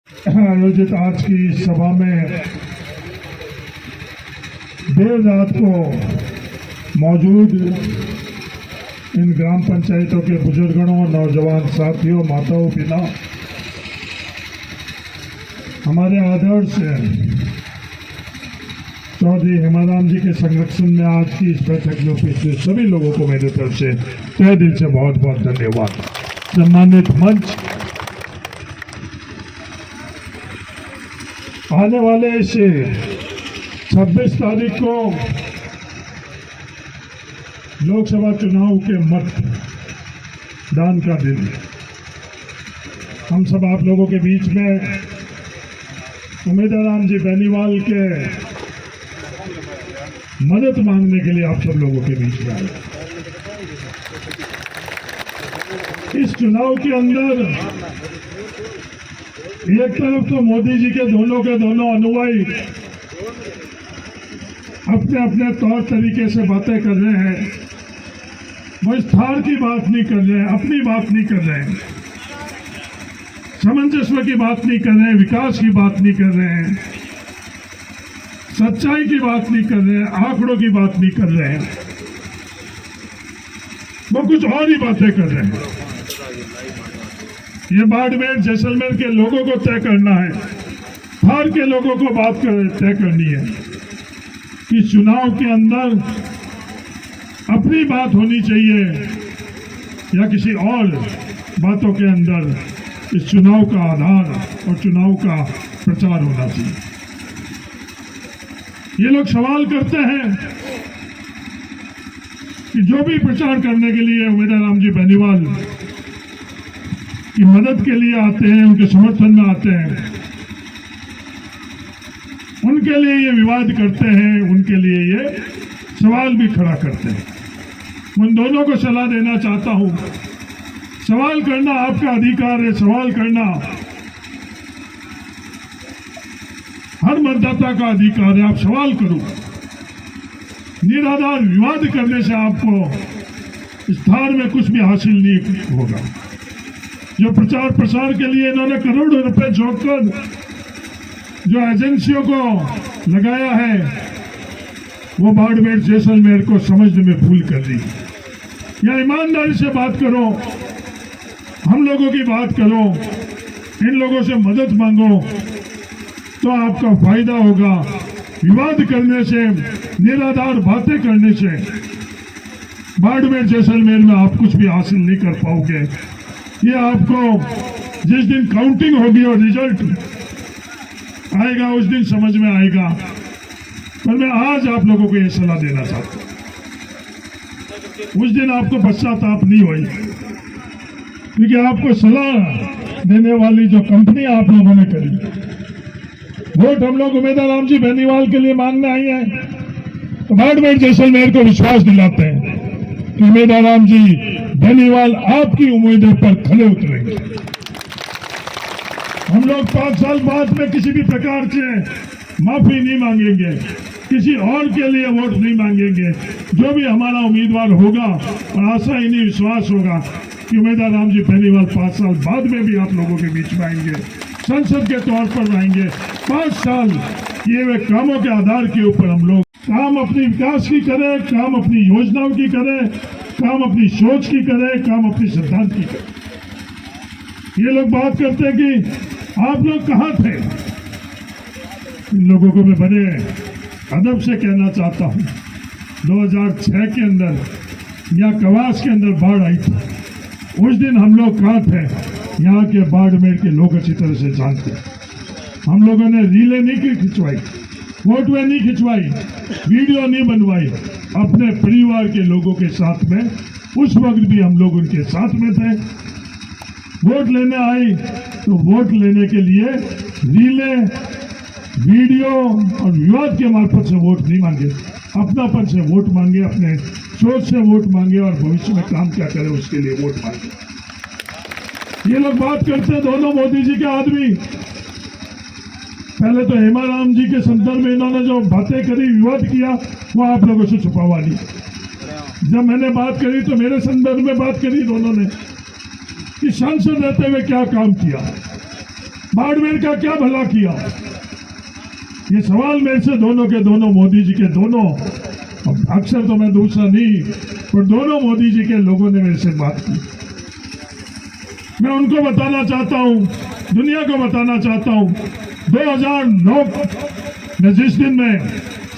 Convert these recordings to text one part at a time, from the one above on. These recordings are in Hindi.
आयोजित आज की सभा में देर रात को मौजूद इन ग्राम पंचायतों के बुजुर्गों, नौजवान साथियों, माताओं, पिता, हमारे आदर्श चौधरी हेमाराम जी के संरक्षण में आज की इस बैठक में उपस्थित सभी लोगों को मेरे तरफ से तहे दिल से बहुत बहुत धन्यवाद। सम्मानित मंच, आने वाले इस 26 तारीख को लोकसभा चुनाव के मतदान का दिन है। हम सब आप लोगों के बीच में उमेदराम जी बेनीवाल के मदद मांगने के लिए आप सब लोगों के बीच में आए। इस चुनाव के अंदर एक तरफ तो मोदी जी के दोनों अनुयायी अपने अपने तौर तरीके से बातें कर रहे हैं, वो विस्तार की बात नहीं कर रहे हैं, अपनी बात नहीं कर रहे हैं, सामंजस्य की बात नहीं कर रहे हैं, विकास की बात नहीं कर रहे हैं, सच्चाई की बात नहीं कर रहे हैं, आंकड़ों की बात नहीं कर रहे हैं, वो कुछ और ही बातें कर रहे हैं। ये बाड़मेर जैसलमेर के लोगों को तय करना है, धार के लोगों को बात तय करनी है कि चुनाव के अंदर अपनी बात होनी चाहिए या किसी और बातों के अंदर इस चुनाव का आधार और चुनाव का प्रचार होना चाहिए। ये लोग सवाल करते हैं कि जो भी प्रचार करने के लिए उमेदराम जी बेनीवाल की मदद के लिए आते हैं, उनके समर्थन में आते हैं, उनके लिए ये विवाद करते हैं, उनके लिए ये सवाल भी खड़ा करते हैं। उन दोनों को सलाह देना चाहता हूं, सवाल करना आपका अधिकार है, सवाल करना हर मतदाता का अधिकार है। आप सवाल करो, निराधार विवाद करने से आपको स्थान में कुछ भी हासिल नहीं होगा। जो प्रचार प्रसार के लिए इन्होंने करोड़ों रुपए जोड़कर जो एजेंसियों को लगाया है, वो बाड़मेर जैसलमेर को समझने में भूल कर दी। या ईमानदारी से बात करो, हम लोगों की बात करो, इन लोगों से मदद मांगो तो आपका फायदा होगा। विवाद करने से, निराधार बातें करने से बाड़मेर जैसलमेर में आप कुछ भी हासिल नहीं कर पाओगे। ये आपको जिस दिन काउंटिंग होगी और रिजल्ट आएगा उस दिन समझ में आएगा। पर मैं आज आप लोगों को ये सलाह देना चाहता हूँ, उस दिन आपको पश्चाताप नहीं होगी, क्योंकि आपको सलाह देने वाली जो कंपनी आप लोगों ने करी, वोट हम लोग उमेदराम जी बेनीवाल के लिए मांगने आई हैं, तो बाड़मेर जैसलमेर को विश्वास दिलाते हैं कि उमेदराम जी बेनीवाल आपकी उम्मीदों पर खरे उतरेंगे। हम लोग 5 साल बाद में किसी भी प्रकार से माफी नहीं मांगेंगे, किसी और के लिए वोट नहीं मांगेंगे। जो भी हमारा उम्मीदवार होगा, और आशा ही नहीं विश्वास होगा कि उमेदराम जी बेनीवाल 5 साल बाद में भी आप लोगों के बीच में आएंगे, संसद के तौर पर आएंगे। 5 साल किए हुए कामों के आधार के ऊपर हम लोग काम अपनी विकास की करें, काम अपनी योजनाओं की करें, काम अपनी सोच की करें, काम अपनी सिद्धांत की करें। ये लोग बात करते हैं कि आप लोग कहाँ थे। इन लोगों को मैं बड़े अदब से कहना चाहता हूँ, 2006 के अंदर या कवास के अंदर बाढ़ आई थी, उस दिन हम लोग कहाँ थे। यहाँ के बाड़मेर के लोग अच्छी तरह से जानते हैं। हम लोगों ने रीलें नहीं खिंचवाई, फोटोएं नहीं खिंचवाई, वीडियो नहीं बनवाई, अपने परिवार के लोगों के साथ में उस वक्त भी हम लोग उनके साथ में थे। वोट लेने आई तो वोट लेने के लिए रीलें, वीडियो और विवाद के मार्फत से वोट नहीं मांगे, अपनापन से वोट मांगे, अपने सोच से वोट मांगे और भविष्य में काम क्या करे उसके लिए वोट मांगे। ये लोग बात करते हैं दोनों मोदी जी के आदमी। पहले तो हेमाराम जी के संदर्भ में इन्होंने जो बातें करी, विवाद किया, वो आप लोगों से छुपावा ली। जब मैंने बात करी तो मेरे संदर्भ में बात करी दोनों ने कि सांसद रहते हुए क्या काम किया। बाड़मेर का क्या भला किया? ये सवाल मेरे से दोनों के दोनों, मोदी जी के दोनों, अक्सर तो मैं दूसरा नहीं, पर दोनों मोदी जी के लोगों ने मेरे से बात की। मैं उनको बताना चाहता हूं, दुनिया को बताना चाहता हूं, 2009 में जिस दिन मैं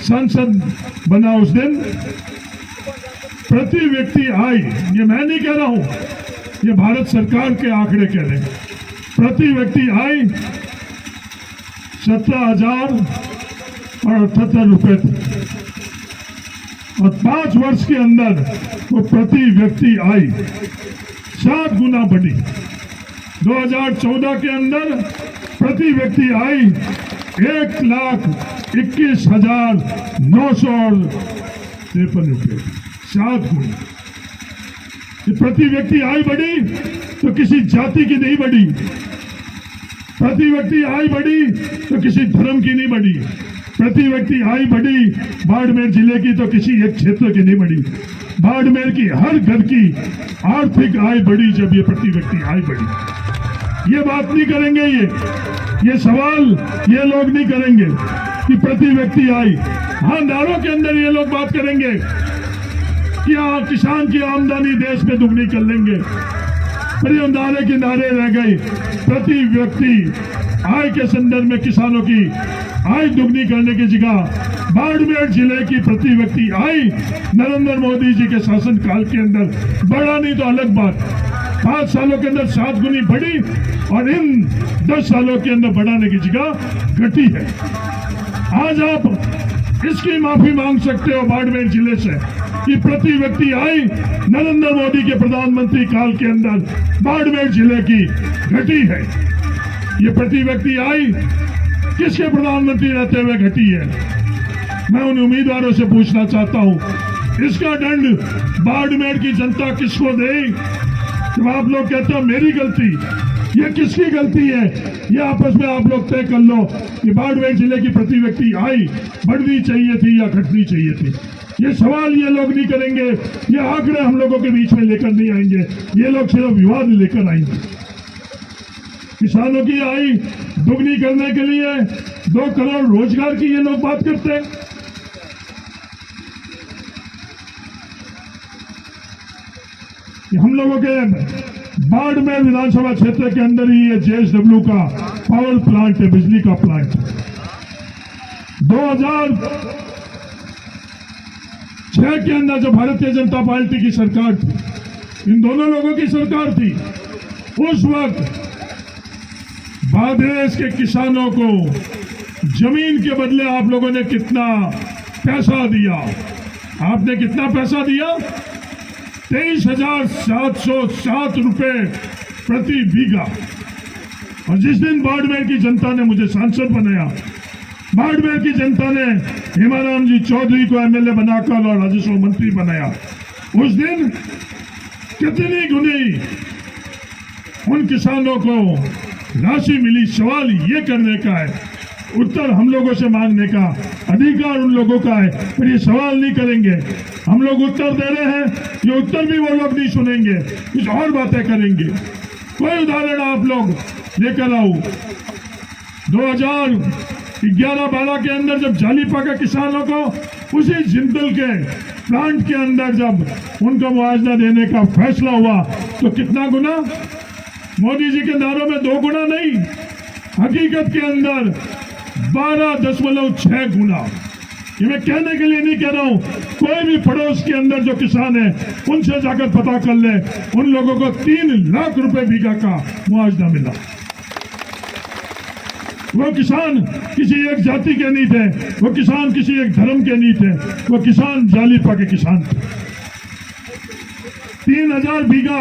सांसद बना, उस दिन प्रति व्यक्ति आय, ये मैं नहीं कह रहा हूं, ये भारत सरकार के आंकड़े कह रहे हैं, प्रति व्यक्ति आय 17,078 रुपए थी और 5 वर्ष के अंदर वो प्रति व्यक्ति आय 7 गुना बढ़ी। 2014 के अंदर प्रति व्यक्ति आय 1,21,953 रुपए, 7 गुना। प्रति व्यक्ति आय बढ़ी तो किसी जाति की नहीं बढ़ी, प्रति व्यक्ति आय बढ़ी तो किसी धर्म की नहीं बढ़ी, प्रति व्यक्ति आय बढ़ी बाड़मेर जिले की तो किसी एक क्षेत्र की नहीं बढ़ी, बाड़मेर की हर घर की आर्थिक आय बढ़ी जब ये प्रति व्यक्ति आय बढ़ी। ये बात नहीं करेंगे, ये सवाल ये लोग नहीं करेंगे कि प्रति व्यक्ति आय। हाँ, नारों के अंदर ये लोग बात करेंगे कि हाँ, किसान की आमदनी देश में दुगनी कर लेंगे, पर ये नारे के नारे रह गए। प्रति व्यक्ति आय के संदर्भ में किसानों की आय दुगनी करने की जगह बाड़मेर जिले की प्रति व्यक्ति आय नरेंद्र मोदी जी के शासन काल के अंदर बढ़ा नहीं तो अलग बात, 5 सालों के अंदर 7 गुनी बढ़ी और इन 10 सालों के अंदर बढ़ाने की जगह घटी है। आज आप इसकी माफी मांग सकते हो बाड़मेर जिले से कि प्रति व्यक्ति आय नरेंद्र मोदी के प्रधानमंत्री काल के अंदर बाड़मेर जिले की घटी है। ये प्रति व्यक्ति आय किसके प्रधानमंत्री रहते हुए घटी है? मैं उन उम्मीदवारों से पूछना चाहता हूं, इसका दंड बाड़मेर की जनता किसको दे? जब आप लोग कहते हो मेरी गलती, ये किसकी गलती है? ये आपस में आप लोग तय कर लो कि बाड़मेर जिले की प्रति व्यक्ति आय बढ़नी चाहिए थी या घटनी चाहिए थी। ये सवाल ये लोग नहीं करेंगे, ये आंकड़े हम लोगों के बीच में लेकर नहीं आएंगे, ये लोग सिर्फ विवाद लेकर आएंगे। किसानों की आय दुगनी करने के लिए 2 करोड़ रोजगार की ये लोग बात करते हैं। हम लोगों के बाड़मेर विधानसभा क्षेत्र के अंदर ही ये JSW का पावर प्लांट है, बिजली का प्लांट। 2006 के अंदर जब भारतीय जनता पार्टी की सरकार थी, इन दोनों लोगों की सरकार थी, उस वक्त बांग्लादेश के किसानों को जमीन के बदले आप लोगों ने कितना पैसा दिया? आपने कितना पैसा दिया? 23,707 रुपए प्रति बीघा। और जिस दिन बाड़मेर की जनता ने मुझे सांसद बनाया, बाड़मेर की जनता ने हेमाराम जी चौधरी को MLA बनाकर और राजस्व मंत्री बनाया, उस दिन कितनी गुनी उन किसानों को राशि मिली? सवाल ये करने का है, उत्तर हम लोगों से मांगने का अधिकार उन लोगों का है, पर ये सवाल नहीं करेंगे। हम लोग उत्तर दे रहे हैं, ये उत्तर भी वो लोग नहीं सुनेंगे, कुछ और बातें करेंगे। कोई उदाहरण आप लोग लेकर आओ। 2011-12 के अंदर जब जालीपा के किसानों को उसी जिंदल के प्लांट के अंदर जब उनको मुआवजा देने का फैसला हुआ तो कितना गुना? मोदी जी के नारों में 2 गुना नहीं, हकीकत के अंदर 12.6 गुना। ये मैं कहने के लिए नहीं कह रहा हूं, कोई भी पड़ोस के अंदर जो किसान है उनसे जाकर पता कर ले, उन लोगों को 3 लाख रुपए बीघा का मुआवजा मिला। वो किसान किसी एक जाति के नहीं थे, वो किसान किसी एक धर्म के नहीं थे, वो किसान जालीपा के किसान थे। 3,000 बीघा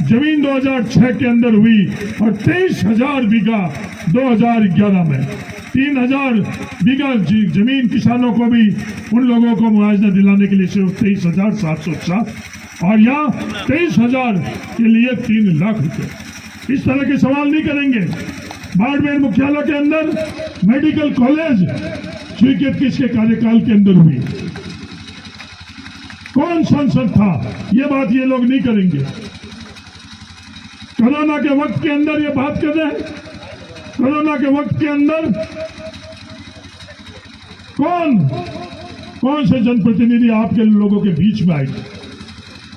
जमीन 2006 के अंदर हुई और 23,000 बीघा 2011 में। 3,000 बीघा जमीन किसानों को भी उन लोगों को मुआवजा दिलाने के लिए सिर्फ 23,707 और यहाँ 23,000 के लिए 3 लाख रुपए। इस तरह के सवाल नहीं करेंगे। बाड़मेर मुख्यालय के अंदर मेडिकल कॉलेज स्वीकृत किसके कार्यकाल के अंदर हुई? कौन सांसद था? ये बात ये लोग नहीं करेंगे। कोरोना के वक्त के अंदर ये बात कर रहे हैं कोरोना के वक्त के अंदर कौन से जनप्रतिनिधि आपके लोगों के बीच में आए?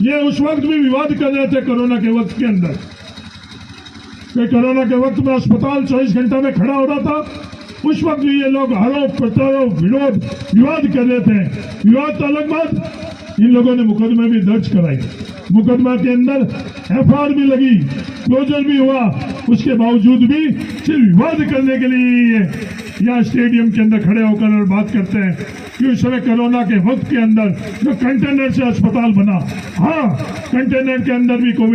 ये उस वक्त भी विवाद कर रहे थे कोरोना के वक्त के अंदर कि कोरोना के वक्त में अस्पताल 24 घंटा में खड़ा हो रहा था। उस वक्त भी ये लोग आरोप प्रत्यारोप विवाद कर रहे थे। विवाद तो अलग बात, इन लोगों ने मुकदमे भी दर्ज कराई, मुकदमा के अंदर एफआईआर भी लगी, क्लोजर भी हुआ। उसके बावजूद भी सिर्फ विवाद करने के लिए यहाँ स्टेडियम के अंदर खड़े होकर और बात करते हैं कि उस समय कोरोना के वक्त के अंदर जो कंटेनर से अस्पताल बना, हाँ कंटेनर के अंदर भी कोविड